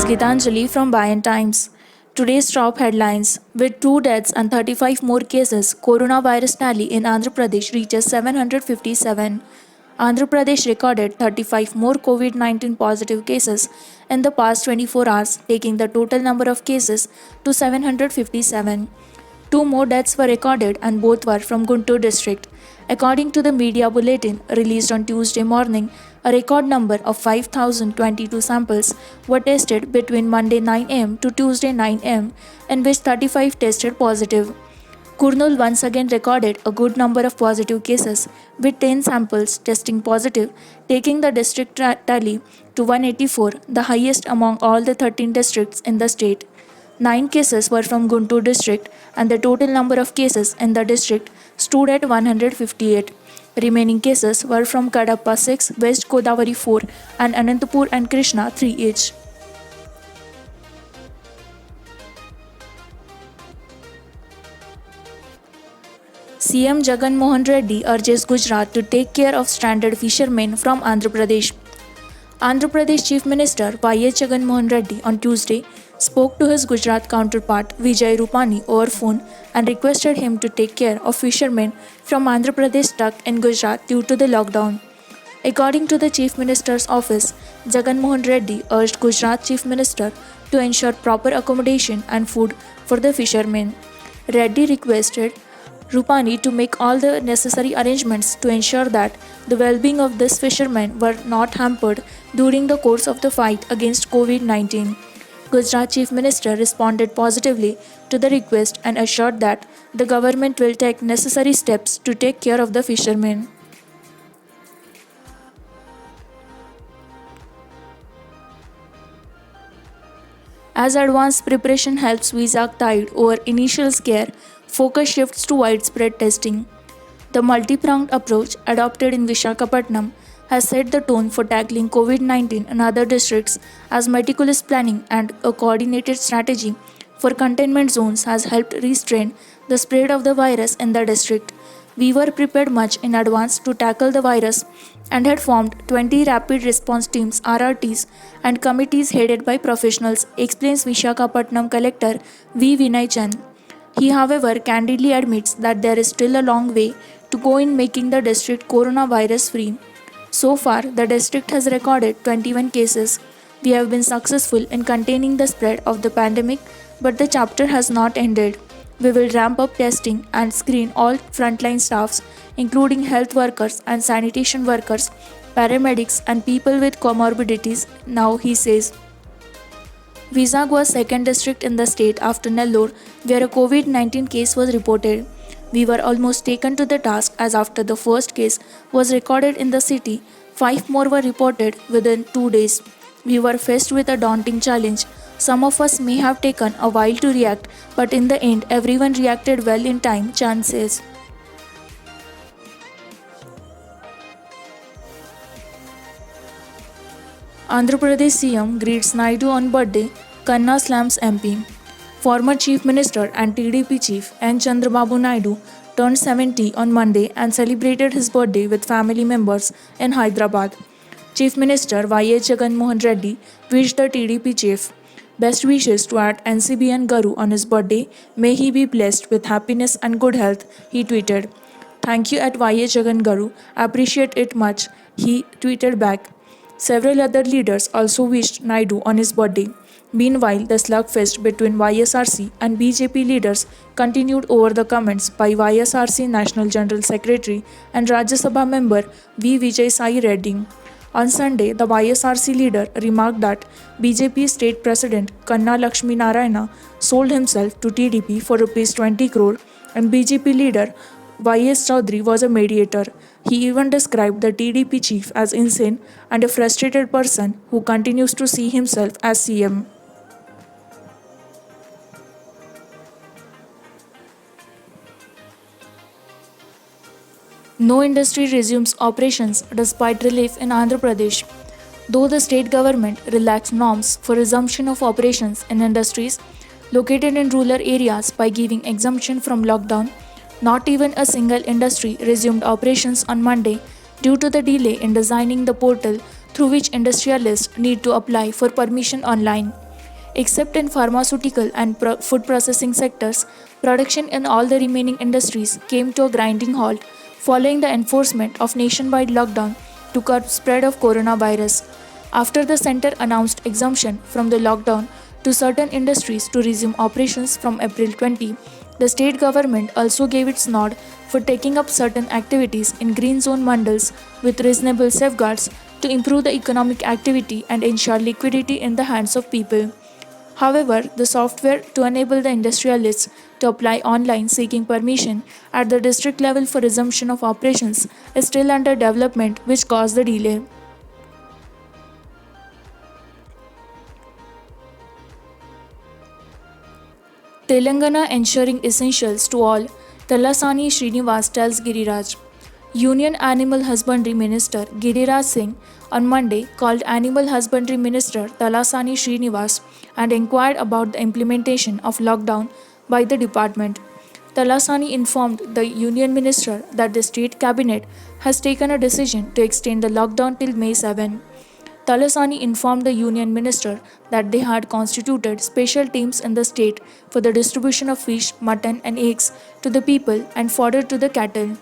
Gitanjali from Bayan Times. Today's top headlines: with 2 deaths and 35 more cases, coronavirus tally in Andhra Pradesh reaches 757. Andhra Pradesh recorded 35 more COVID 19 positive cases in the past 24 hours, taking the total number of cases to 757. Two more deaths were recorded and both were from Guntur district. According to the media bulletin released on Tuesday morning, a record number of 5,022 samples were tested between Monday 9 am to Tuesday 9 am, in which 35 tested positive. Kurnool once again recorded a good number of positive cases, with 10 samples testing positive, taking the district tally to 184, the highest among all the 13 districts in the state. 9 cases were from Guntur district, and the total number of cases in the district stood at 158. Remaining cases were from Kadapa 6, West Godavari 4, and Anantapur and Krishna 3 each. CM Jagan Mohan Reddy urges Gujarat to take care of stranded fishermen from Andhra Pradesh. Andhra Pradesh Chief Minister Y.S. Jagan Mohan Reddy on Tuesday spoke to his Gujarat counterpart Vijay Rupani over phone and requested him to take care of fishermen from Andhra Pradesh stuck in Gujarat due to the lockdown. According to the Chief Minister's office, Jagan Mohan Reddy urged Gujarat Chief Minister to ensure proper accommodation and food for the fishermen. Reddy requested Rupani to make all the necessary arrangements to ensure that the well-being of these fishermen were not hampered during the course of the fight against COVID-19. Gujarat Chief Minister responded positively to the request and assured that the government will take necessary steps to take care of the fishermen. As advanced preparation helps Vizag tide over initial scare, focus shifts to widespread testing. The multi-pronged approach adopted in Visakhapatnam has set the tone for tackling COVID-19 in other districts, as meticulous planning and a coordinated strategy for containment zones has helped restrain the spread of the virus in the district. We were prepared much in advance to tackle the virus and had formed 20 rapid response teams (RRTs) and committees headed by professionals, explains Visakhapatnam Collector V. Vinay Chand. He, however, candidly admits that there is still a long way to go in making the district coronavirus free. So far, the district has recorded 21 cases. We have been successful in containing the spread of the pandemic, but the chapter has not ended. We will ramp up testing and screen all frontline staffs, including health workers and sanitation workers, paramedics, and people with comorbidities, now he says. Vizag was second district in the state after Nellore, where a COVID-19 case was reported. We were almost taken to the task, as after the first case was recorded in the city, 5 more were reported within 2 days. We were faced with a daunting challenge. Some of us may have taken a while to react, but in the end everyone reacted well in time, Chand says. Andhra Pradesh CM greets Naidu on birthday, Kanna slams MP. Former Chief Minister and TDP Chief N. Chandrababu Naidu turned 70 on Monday and celebrated his birthday with family members in Hyderabad. Chief Minister Y.S. Jagan Mohan Reddy wished the TDP chief best wishes to at NCBN Garu on his birthday. May he be blessed with happiness and good health, he tweeted. Thank you at Y.S. Jagan Garu, appreciate it much, he tweeted back. Several other leaders also wished Naidu on his birthday. Meanwhile, the slugfest between YSRC and BJP leaders continued over the comments by YSRC National General Secretary and Rajya Sabha member V. Vijay Sai Reddy. On Sunday, the YSRC leader remarked that BJP State President Kanna Lakshmi Narayana sold himself to TDP for Rs 20 crore and BJP leader Y.S. Chaudhary was a mediator. He even described the TDP chief as insane and a frustrated person who continues to see himself as CM. No industry resumes operations despite relief in Andhra Pradesh. Though the state government relaxed norms for resumption of operations in industries located in rural areas by giving exemption from lockdown, not even a single industry resumed operations on Monday due to the delay in designing the portal through which industrialists need to apply for permission online. Except in pharmaceutical and food processing sectors, production in all the remaining industries came to a grinding halt following the enforcement of nationwide lockdown to curb spread of coronavirus. After the center announced exemption from the lockdown to certain industries to resume operations from April 20, the state government also gave its nod for taking up certain activities in green zone mandals with reasonable safeguards to improve the economic activity and ensure liquidity in the hands of people. However, the software to enable the industrialists to apply online seeking permission at the district level for resumption of operations is still under development, which caused the delay. Telangana ensuring essentials to all, Talasani Srinivas tells Giriraj. Union Animal Husbandry Minister Giriraj Singh on Monday called Animal Husbandry Minister Talasani Srinivas and inquired about the implementation of lockdown by the department. Talasani informed the Union Minister that the state cabinet has taken a decision to extend the lockdown till May 7. Talasani informed the Union Minister that they had constituted special teams in the state for the distribution of fish, mutton, and eggs to the people and fodder to the cattle.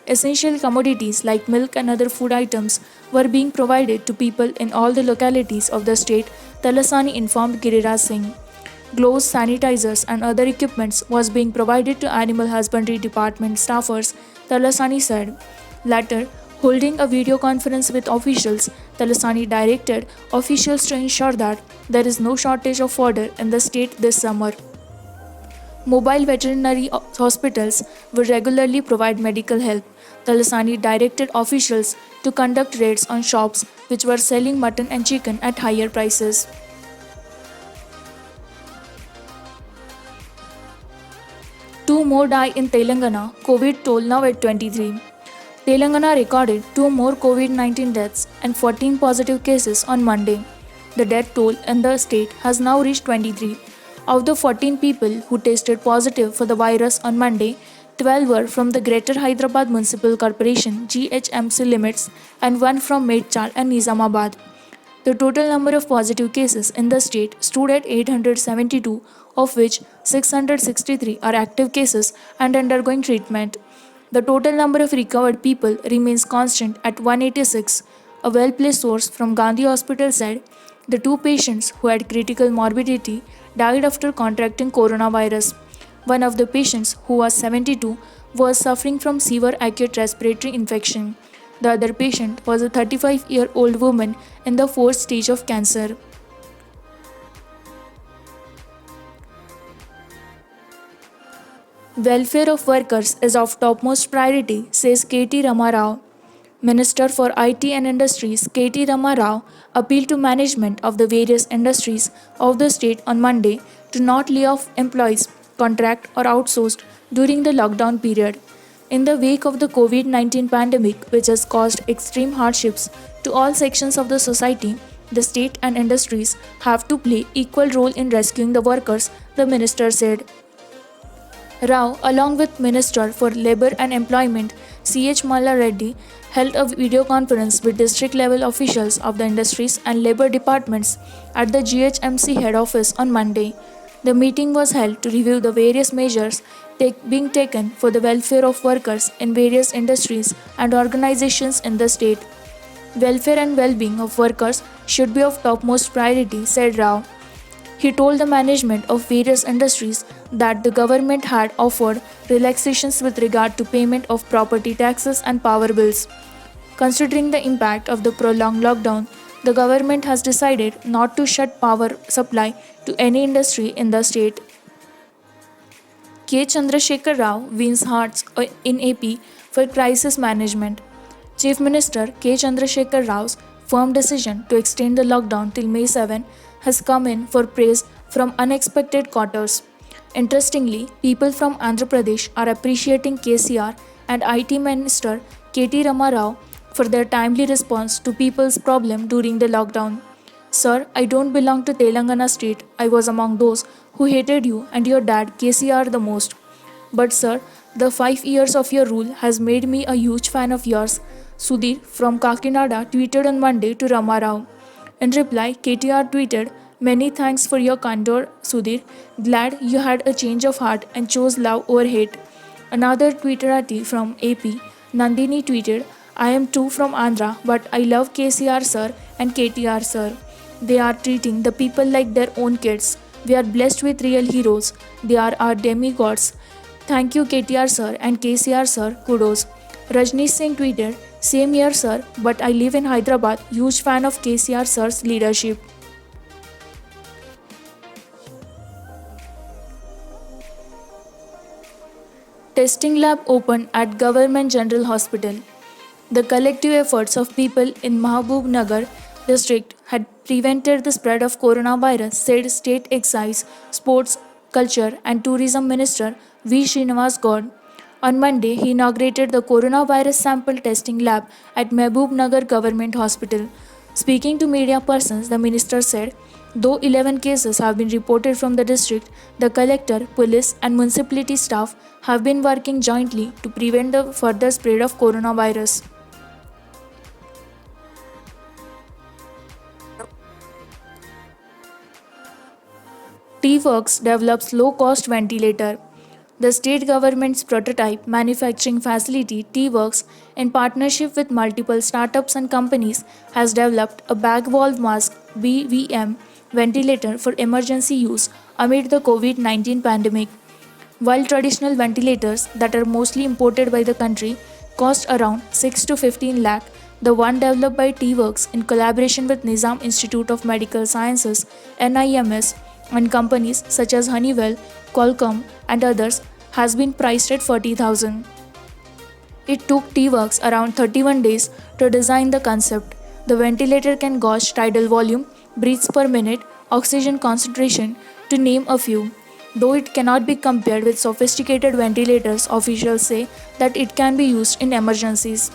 Essential commodities like milk and other food items were being provided to people in all the localities of the state, Talasani informed Giriraj Singh. Gloves, sanitizers, and other equipments was being provided to Animal Husbandry Department staffers, Talasani said. Later, holding a video conference with officials, Talasani directed officials to ensure that there is no shortage of fodder in the state this summer. Mobile veterinary hospitals will regularly provide medical help. Talasani directed officials to conduct raids on shops which were selling mutton and chicken at higher prices. Two more die in Telangana, COVID toll now at 23. Telangana recorded two more COVID-19 deaths and 14 positive cases on Monday. The death toll in the state has now reached 23. Of the 14 people who tested positive for the virus on Monday, 12 were from the Greater Hyderabad Municipal Corporation GHMC limits and one from Medchal and Nizamabad. The total number of positive cases in the state stood at 872, of which 663 are active cases and undergoing treatment. The total number of recovered people remains constant at 186. A well-placed source from Gandhi Hospital said the two patients who had critical morbidity died after contracting coronavirus. One of the patients, who was 72, was suffering from severe acute respiratory infection. The other patient was a 35-year-old woman in the fourth stage of cancer. Welfare of workers is of topmost priority, says K.T. Rama Rao. Minister for IT and Industries K.T. Rama Rao appealed to management of the various industries of the state on Monday to not lay off employees, contract or outsourced during the lockdown period. In the wake of the COVID-19 pandemic, which has caused extreme hardships to all sections of the society, the state and industries have to play equal role in rescuing the workers, the minister said. Rao, along with Minister for Labour and Employment C.H. Malla Reddy, held a video conference with district-level officials of the industries and labour departments at the GHMC head office on Monday. The meeting was held to review the various measures being taken for the welfare of workers in various industries and organizations in the state. Welfare and well-being of workers should be of topmost priority, said Rao. He told the management of various industries that the government had offered relaxations with regard to payment of property taxes and power bills. Considering the impact of the prolonged lockdown, the government has decided not to shut power supply to any industry in the state. K. Chandrasekhar Rao wins hearts in AP for crisis management. Chief Minister K. Chandrasekhar Rao's firm decision to extend the lockdown till May 7 has come in for praise from unexpected quarters. Interestingly, people from Andhra Pradesh are appreciating KCR and IT Minister K.T. Rama Rao for their timely response to people's problem during the lockdown. Sir, I don't belong to Telangana state. I was among those who hated you and your dad KCR the most. But sir, the 5 years of your rule has made me a huge fan of yours. Sudhir from Kakinada tweeted on Monday to Rama Rao. In reply, KTR tweeted, Many thanks for your candor, Sudhir. Glad you had a change of heart and chose love over hate. Another Twitterati from AP, Nandini tweeted, I am too from Andhra, but I love KCR sir and KTR sir. They are treating the people like their own kids. We are blessed with real heroes. They are our demigods. Thank you, KTR sir and KCR sir. Kudos. Rajneesh Singh tweeted, Same here, sir, but I live in Hyderabad. Huge fan of KCR sir's leadership. Testing lab opened at Government General Hospital. The collective efforts of people in Mahabub Nagar district had prevented the spread of coronavirus, said State Excise, Sports, Culture and Tourism Minister V. Srinivas Gaur. On Monday, he inaugurated the coronavirus sample testing lab at Mehboob Nagar Government Hospital. Speaking to media persons, the minister said, though 11 cases have been reported from the district, the collector, police, and municipality staff have been working jointly to prevent the further spread of coronavirus. T-Works develops low-cost ventilator. The state government's prototype manufacturing facility T-Works, in partnership with multiple startups and companies, has developed a bag valve mask (BVM) ventilator for emergency use amid the COVID-19 pandemic. While traditional ventilators that are mostly imported by the country cost around 6 to 15 lakh, the one developed by T-Works in collaboration with Nizam Institute of Medical Sciences (NIMS) and companies such as Honeywell, Qualcomm and others has been priced at 40,000. It took T-Works around 31 days to design the concept. The ventilator can gauge tidal volume, breaths per minute, oxygen concentration, to name a few. Though it cannot be compared with sophisticated ventilators, officials say that it can be used in emergencies.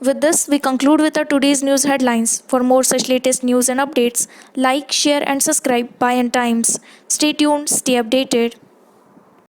With this, we conclude with our today's news headlines. For more such latest news and updates, like, share, and subscribe By and Times. Stay tuned, stay updated.